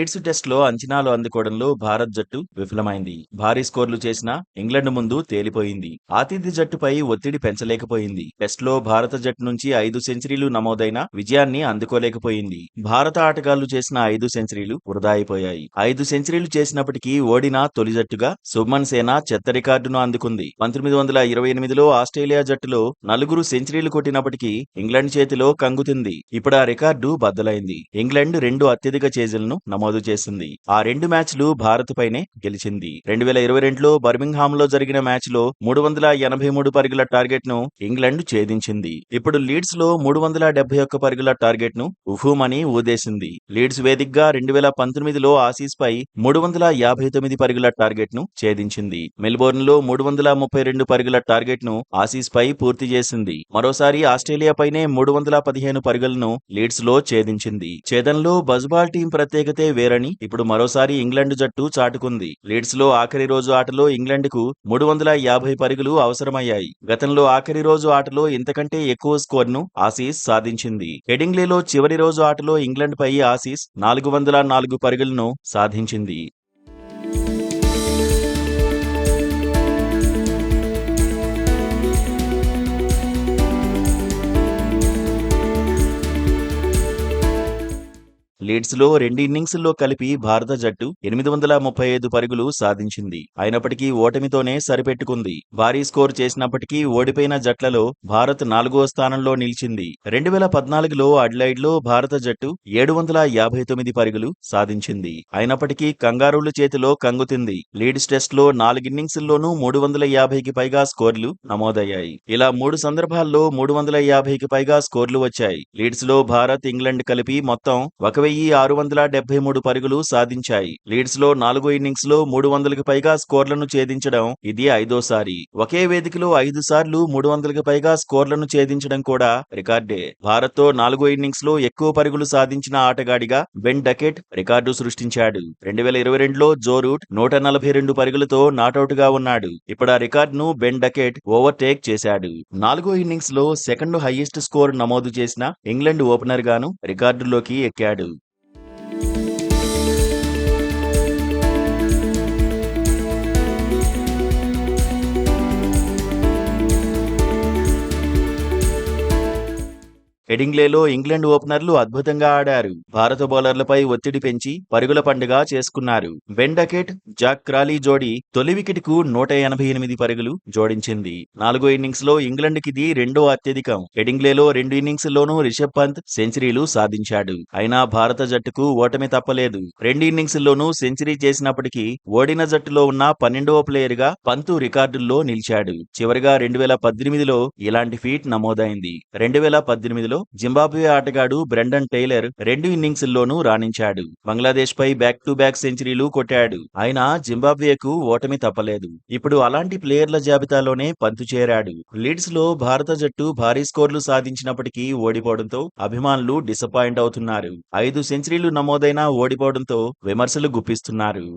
Leads టెస్ట్‌లో అంచనాలు అందుకోవడంలో భారత్ జట్టు విఫలమైంది. భారీ స్కోర్లు చేసినా ఇంగ్లండ్ ముందు తేలిపోయింది. ఆతిథ్య జట్టుపై ఒత్తిడి పెంచలేకపోయింది. టెస్ట్‌లో భారత జట్టు నుంచి 5 సెంచరీలు నమోదైనా విజయాన్ని అందుకోలేకపోయింది. భారత ఆటగాళ్లు చేసిన 5 సెంచరీలు వృధా అయిపోయాయి. 5 సెంచరీలు చేసినప్పటికీ ఓడిన తొలి జట్టుగా శుభ్మన్ సేన చెత్త రికార్డును అందుకుంది. 1928లో ఆస్ట్రేలియా జట్టులో నలుగురు సెంచరీలు కొట్టినప్పటికీ ఇంగ్లండ్ చేతిలో కంగుతింది. ఇప్పుడు ఆ రికార్డు బద్దలైంది. ఇంగ్లండ్ 2 అత్యధిక చేజులను నమోదు చేసింది. ఆ 2 మ్యాచ్లు భారత్ పైనే గెలిచింది. 2022లో బర్మింగ్హామ్ జరిగిన మ్యాచ్లో 383 పరుగుల టార్గెట్ ను ఇంగ్లండ్ ఛేదించింది. ఇప్పుడు లీడ్స్ లో 371 పరుగుల టార్గెట్ ను ఉఫూమని ఊదేసింది. లీడ్స్ వేదికగా 2019లో ఆసీస్ పై 359 పరుగుల టార్గెట్ ను ఛేదించింది. మెల్బోర్న్ లో 332 పరుగుల టార్గెట్ ను ఆసీస్ పై పూర్తి చేసింది. మరోసారి ఆస్ట్రేలియా పైనే 315 పరుగులను లీడ్స్ లో ఛేదించింది. ఛేదనలో బజ్బాల్ టీం ప్రత్యేకతే వేరని ఇప్పుడు మరోసారి ఇంగ్లండ్ జట్టు చాటుకుంది. లీడ్స్ లో ఆఖరి రోజు ఆటలో ఇంగ్లండ్ కు 350 పరుగులు అవసరమయ్యాయి. గతంలో ఆఖరి రోజు ఆటలో ఇంతకంటే ఎక్కువ స్కోర్ను ఆసీస్ సాధించింది. హెడింగ్లేలో చివరి రోజు ఆటలో ఇంగ్లండ్ పై ఆసీస్ 404 పరుగులను సాధించింది. లీడ్స్ లో 2 ఇన్నింగ్స్ల్లో కలిపి భారత జట్టు 835 పరుగులు సాధించింది. అయినప్పటికీ ఓటమితోనే సరిపెట్టుకుంది. భారీ స్కోర్ చేసినప్పటికీ ఓడిపోయిన జట్లలో భారత్ 4వ స్థానంలో నిలిచింది. 2014లో అడిలైడ్లో భారత జట్టు 759 పరుగులు సాధించింది. అయినప్పటికీ కంగారూల చేతిలో కంగుతింది. లీడ్స్ టెస్ట్లో 4 ఇన్నింగ్స్ల్లోనూ 350కి పైగా స్కోర్లు నమోదయ్యాయి. ఇలా 3 సందర్భాల్లో 350కి పైగా స్కోర్లు వచ్చాయి. లీడ్స్ లో భారత్, ఇంగ్లండ్ కలిపి మొత్తం 1673 పరుగులు సాధించాయి. లీడ్స్ లో 4 ఇన్నింగ్స్ లో 300కి పైగా స్కోర్లను ఛేదించడం ఇది 5వ సారి. ఒకే వేదికలో 5 సార్లు 300కి పైగా స్కోర్లను ఛేదించడం కూడా రికార్డే. భారత్ తో 4 ఇన్నింగ్స్ లో ఎక్కువ పరుగులు సాధించిన ఆటగాడిగా బెన్ డకెట్ రికార్డు సృష్టించాడు. 2022లో జో రూట్ 142 పరుగులతో నాటౌట్ గా ఉన్నాడు. ఇప్పుడు ఆ రికార్డును బెన్ డకెట్ ఓవర్టేక్ చేశాడు. 4 ఇన్నింగ్స్ లో సెకండ్ హైయెస్ట్ స్కోర్ నమోదు చేసిన ఇంగ్లండ్ ఓపెనర్ గాను రికార్డులోకి ఎక్కాడు. హెడింగ్లేలో ఇంగ్లండ్ ఓపెనర్లు అద్భుతంగా ఆడారు. భారత బౌలర్లపై ఒత్తిడి పెంచి పరుగుల పండుగ చేసుకున్నారు. బెన్ డకెట్, జాక్ క్రాలీ జోడీ తొలి వికెట్ కు 188 పరుగులు జోడించింది. 4 ఇన్నింగ్స్ లో ఇంగ్లండ్ కిది రెండో అత్యధికం. హెడింగ్లేలో 2 ఇన్నింగ్స్ల్లోనూ రిషబ్ పంత్ సెంచరీలు సాధించాడు. అయినా భారత జట్టుకు ఓటమి తప్పలేదు. 2 ఇన్నింగ్స్ల్లోనూ సెంచరీ చేసినప్పటికీ ఓడిన జట్టులో ఉన్న 12వ ప్లేయర్ గా పంతు రికార్డుల్లో నిలిచాడు. చివరిగా 2018లో ఇలాంటి ఫీట్ నమోదైంది. 2018లో జింబాబ్వే ఆటగాడు బ్రెండన్ టైలర్ 2 ఇన్నింగ్స్ల్లోనూ రాణించాడు. బంగ్లాదేశ్ పై బ్యాక్ టు బ్యాక్ సెంచరీలు కొట్టాడు. అయినా జింబాబ్వేకు ఓటమి తప్పలేదు. ఇప్పుడు అలాంటి ప్లేయర్ల జాబితాలోనే పంతు చేరాడు. లీడ్స్ లో భారత జట్టు భారీ స్కోర్లు సాధించినప్పటికీ ఓడిపోవడంతో అభిమానులు డిసప్పాయింట్ అవుతున్నారు. 5 సెంచరీలు నమోదైనా ఓడిపోవడంతో విమర్శలు గుప్పిస్తున్నారు.